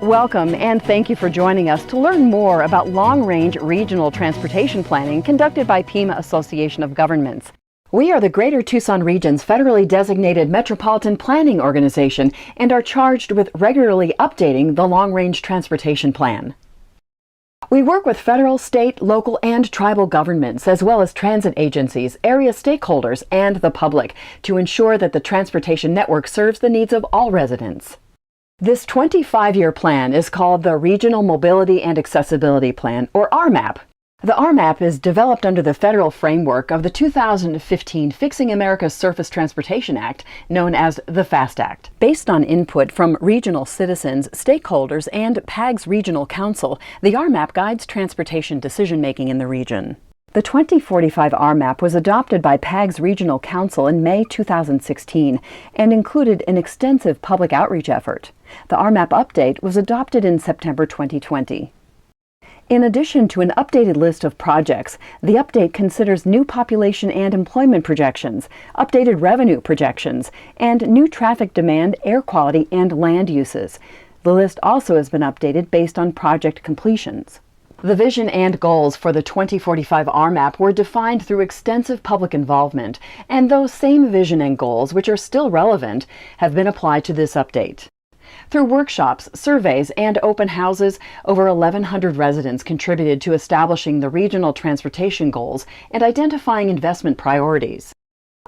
Welcome and thank you for joining us to learn more about long-range regional transportation planning conducted by Pima Association of Governments. We are the Greater Tucson Region's federally designated metropolitan planning organization and are charged with regularly updating the long-range transportation plan. We work with federal, state, local, and tribal governments, as well as transit agencies, area stakeholders, and the public to ensure that the transportation network serves the needs of all residents. This 25-year plan is called the Regional Mobility and Accessibility Plan, or RMAP. The RMAP is developed under the federal framework of the 2015 Fixing America's Surface Transportation Act, known as the FAST Act. Based on input from regional citizens, stakeholders, and PAG's Regional Council, the RMAP guides transportation decision-making in the region. The 2045 RMAP was adopted by PAG's Regional Council in May 2016 and included an extensive public outreach effort. The RMAP update was adopted in September 2020. In addition to an updated list of projects, the update considers new population and employment projections, updated revenue projections, and new traffic demand, air quality, and land uses. The list also has been updated based on project completions. The vision and goals for the 2045 RMAP were defined through extensive public involvement, and those same vision and goals, which are still relevant, have been applied to this update. Through workshops, surveys, and open houses, over 1,100 residents contributed to establishing the regional transportation goals and identifying investment priorities.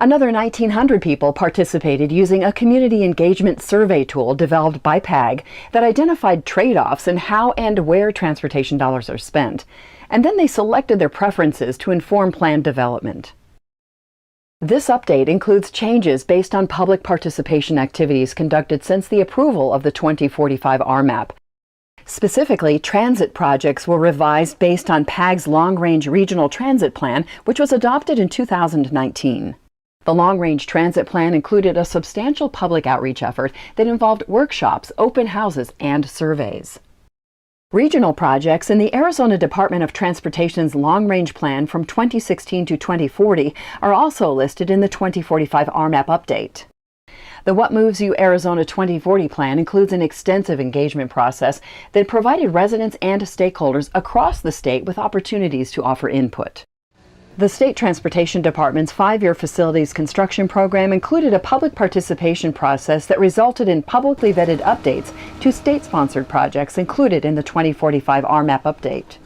Another 1,900 people participated using a community engagement survey tool developed by PAG that identified trade-offs in how and where transportation dollars are spent, and then they selected their preferences to inform plan development. This update includes changes based on public participation activities conducted since the approval of the 2045 RMAP. Specifically, transit projects were revised based on PAG's Long-Range Regional Transit Plan, which was adopted in 2019. The Long-Range Transit Plan included a substantial public outreach effort that involved workshops, open houses, and surveys. Regional projects in the Arizona Department of Transportation's Long-Range Plan from 2016 to 2040 are also listed in the 2045 RMAP update. The What Moves You Arizona 2040 plan includes an extensive engagement process that provided residents and stakeholders across the state with opportunities to offer input. The State Transportation Department's 5-year facilities construction program included a public participation process that resulted in publicly vetted updates to state-sponsored projects included in the 2045 RMAP update.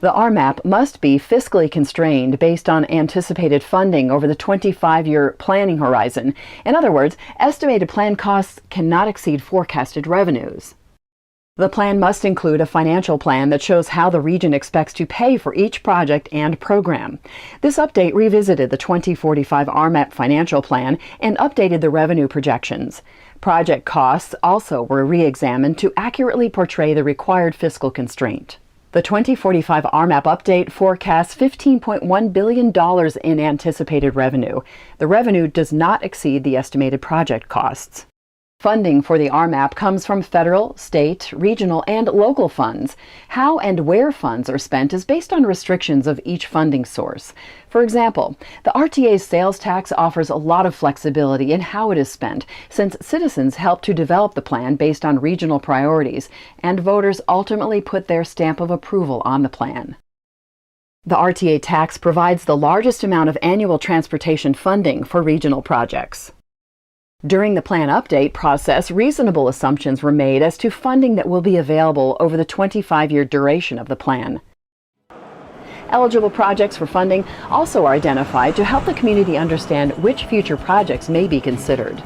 The RMAP must be fiscally constrained based on anticipated funding over the 25-year planning horizon. In other words, estimated plan costs cannot exceed forecasted revenues. The plan must include a financial plan that shows how the region expects to pay for each project and program. This update revisited the 2045 RMAP financial plan and updated the revenue projections. Project costs also were re-examined to accurately portray the required fiscal constraint. The 2045 RMAP update forecasts $15.1 billion in anticipated revenue. The revenue does not exceed the estimated project costs. Funding for the RMAP comes from federal, state, regional, and local funds. How and where funds are spent is based on restrictions of each funding source. For example, the RTA's sales tax offers a lot of flexibility in how it is spent, since citizens help to develop the plan based on regional priorities, and voters ultimately put their stamp of approval on the plan. The RTA tax provides the largest amount of annual transportation funding for regional projects. During the plan update process, reasonable assumptions were made as to funding that will be available over the 25-year duration of the plan. Eligible projects for funding also are identified to help the community understand which future projects may be considered.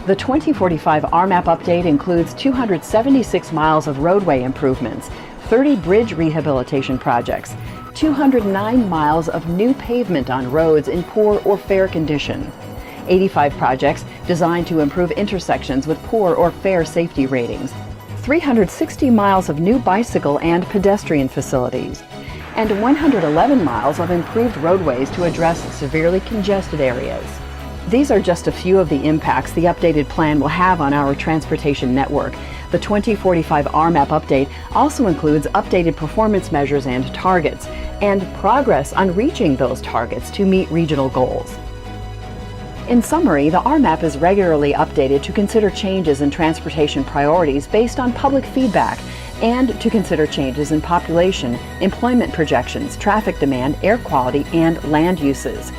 The 2045 RMAP update includes 276 miles of roadway improvements, 30 bridge rehabilitation projects, 209 miles of new pavement on roads in poor or fair condition, 85 projects designed to improve intersections with poor or fair safety ratings, 360 miles of new bicycle and pedestrian facilities, and 111 miles of improved roadways to address severely congested areas. These are just a few of the impacts the updated plan will have on our transportation network. The 2045 RMAP update also includes updated performance measures and targets, and progress on reaching those targets to meet regional goals. In summary, the RMAP is regularly updated to consider changes in transportation priorities based on public feedback and to consider changes in population, employment projections, traffic demand, air quality, and land uses.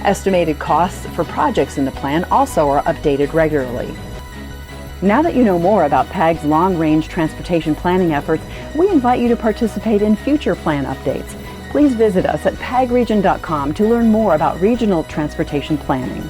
Estimated costs for projects in the plan also are updated regularly. Now that you know more about PAG's long-range transportation planning efforts, we invite you to participate in future plan updates. Please visit us at pagregion.com to learn more about regional transportation planning.